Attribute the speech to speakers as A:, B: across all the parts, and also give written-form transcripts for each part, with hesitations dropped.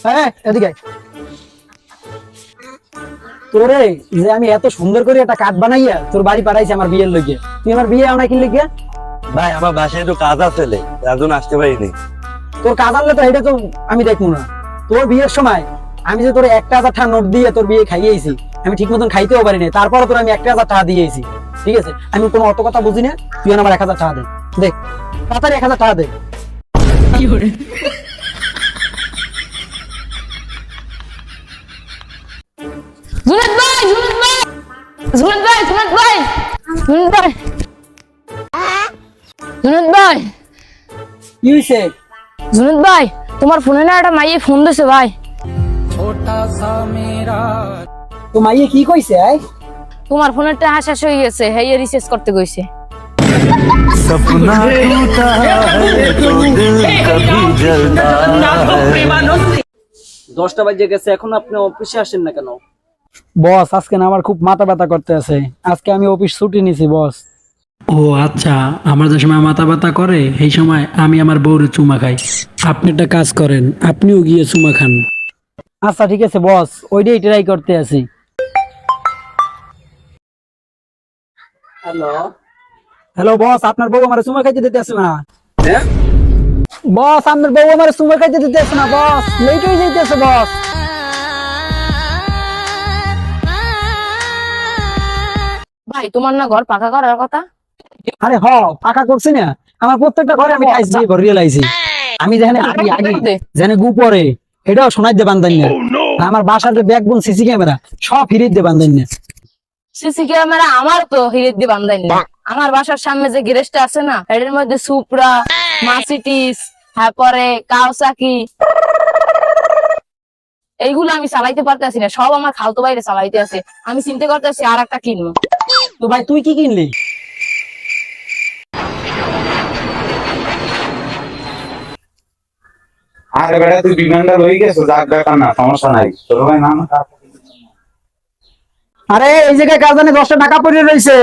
A: হ্যাঁ এদিকে তোরে যে আমি এত সুন্দর করে একটা কার্ড বানাইয়া তোর বাড়ি পাঠাইছি আমার বিয়ের লইগে, তুই আমার বিয়ে আনা কিনলে গিয়া?
B: ভাই আমার বাসায় একটু কাজ আছে, তার জন্য আসতে পারিনি।
A: তোর কাজ আনলে তো এটা তো আমি দেখবো না। তোর বিয়ের সময় আমি যে তোর 1,000 টাকা নোট দিয়ে তোর বিয়ে খাইয়েছি, আমি ঠিক মতন খাইতেও পারিনি, তারপরে তোর আমি 1,000 টাকা দিয়েছি। ঠিক আছে, আমি কোনো অত কথা বুঝি না, তুই আমার 1,000 টাকা দে। দেখ তাড়াতাড়ি 1,000 টাকা দে।
C: জুনাদ ভাই, জুনাদ ভাই, জুনাদ ভাই, জুনাদ ভাই, জুনাদ ভাই, জুনাদ ভাই,
A: কি হইছে?
C: জুনাদ ভাই, তোমার ফোনে না একটা মাইয়ে ফোন দিছে ভাই।
A: তো মাইয়ে কি কইছে?
C: তোমার ফোনের টাকা শেষ হয়ে গেছে, হেই রিচার্জ করতে কইছে।
B: सपना टूटा है तो दिल कभी जलता है।
D: 10টা বাজে গেছে, এখন আপনি অফিসে আসেন না কেন?
A: বস আজকে না আমার খুব মাথা ব্যথা করতে আছে, আজকে আমি অফিস ছুটি নিছি বস।
E: ও আচ্ছা, আমার যে সময় মাথা ব্যথা করে সেই সময় আমি আমার বউরে চুমা খাই। আপনি একটা কাজ করেন, আপনিও গিয়ে চুমা খান।
A: আচ্ছা ঠিক আছে বস, ওইটাই ট্রাই করতে আছি।
D: হ্যালো
A: হ্যালো বস, আপনার বউ আমার চুমা খাইতে দিতে আসে না।
D: হ্যাঁ,
A: বস আপনার বউ আমার চুমা খাইতে দিতে আসে না বস, লেট হয়ে যাইতেছে বস।
C: ভাই তোমার না ঘর পাকা করার কথা?
A: আরে হ, পাকা করছি না, আমার প্রত্যেকটা ঘরে আমি টাইলস দিয়ে ঘর রিয়েলাইছি। আমি যেখানে আগে আগে যেখানে গু পরে এটাও শোনাই দিয়ে বান্ধাই না। আমার বাসার যে ব্যাকবোন সিসি ক্যামেরা সব ফিরিয়ে দিয়ে বান্ধাই না।
C: সিসি ক্যামেরা আমার তো হিরের দিয়ে বান্ধাই না। আমার বাসার সামনে যে গ্যারেজটা আছে না, এটার মধ্যে সুপ্রা, মার্সিডিজ, তারপরে কাওসাকি, এইগুলো আমি চালাইতে পারতেছি না, সব আমার খালতো বাইরে চালাইতে আছে। আমি চিন্তা করতেছি আর একটা কিনবো।
A: তো ভাই তুই কি কিনলি?
F: আরে বেটা তুই বিমানটা লই গেছো, যাক ব্যাপার না, সমস্যা নাই। ছোট ভাই নাম
A: আরে এই জায়গায় কার জানে 10টা টাকা পড়ে রয়েছে।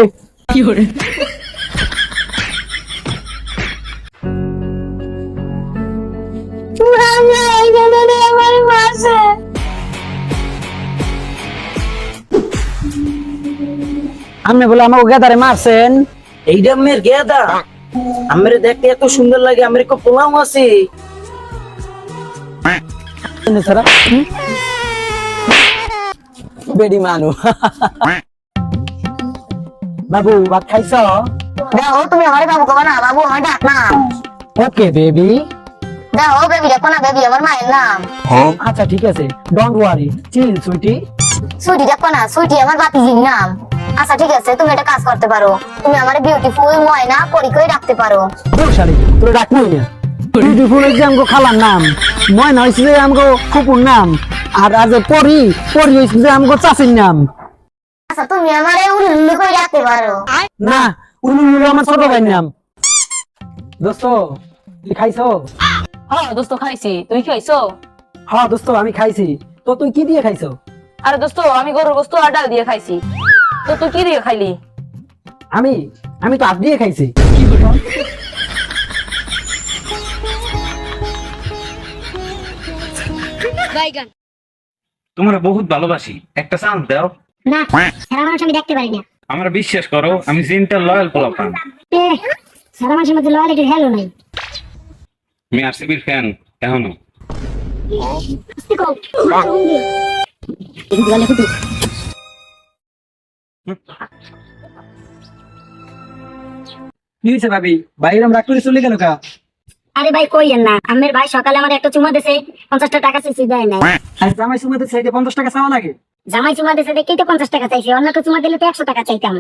A: আপনি বলে আমাকে গেদারে মারছেন?
D: এইটা আমের গেদা, আমের দেখতে এত সুন্দর লাগে, আমের কো পোলাও আছে।
A: বেডি মানু। বাবু ভাত খাইছ?
G: দেখো তুমি আমারে বাবু কবা না, বাবু আমার ডাক নাম।
A: Okay baby.
G: দেখো বেবি দেখো না, বেবি আমার মায়ের নাম।
A: আচ্ছা ঠিক আছে, ডোন্ট ওয়ারি, চিল সুইটি।
G: সুইটি দেখো না, সুইটি আমার বাতিজির নাম। আচ্ছা ঠিক আছে, তুমি একটা কাজ করতে পারো, তুমি আমার বিউটিফুল ময়না পরি করে রাখতে পারো।
A: শালি তোর ডাকমই না, বিউটিফুল যে আমগো খালার নাম, ময়না হইছে যে আমগো ফুপুর নাম, আর আজ পরি পরি হইছে যে আমগো চাচির নাম।
G: আচ্ছা তুমি আমারে উল্লু করে রাখতে পারো।
A: না, উনি আমার ছোট ভাইয়ের নাম। দোস্ত তুই খাইছো?
C: হ্যাঁ দোস্ত খাইছি, তুই খাইছো?
A: হ্যাঁ দোস্ত আমি খাইছি। তো তুই কি দিয়ে খাইছো?
C: আরে দোস্ত আমি গরুর গোস্ত আর ডাল দিয়ে খাইছি। তো তুই কি দিয়ে খাইলি?
A: আমি আমি তো হাত দিয়ে খাইছি।
F: তোমরা বহুত ভালোবাসি, একটা চান্স দাও।
G: না সারা মানুষ আমি দেখতে পারি না।
F: আমরা বিশ্বাস করো, আমি জিনটা লয়াল পোলাপান।
G: সারা মানুষের মধ্যে লয়ালিটি ভ্যালু নাই।
F: আমি আরসিবির ফ্যান এখনো।
A: কি হয়েছে ভাবি, বাইরে রাগ করে চলে গেল কা?
G: আরে ভাই কইয়েন না, আমের ভাই সকালে আমার একটা চুমা দিছে, 50 টাকা চাইছি দেয় নাই।
A: আর জামাই সুমাতে চাইতে 50 টাকা চাওয়া লাগে?
G: জামাই চুমা দিছে দেখেই তো 50 টাকা চাইছি, অন্য কেউ চুমা দিলে তো 100 টাকা চাইতাম।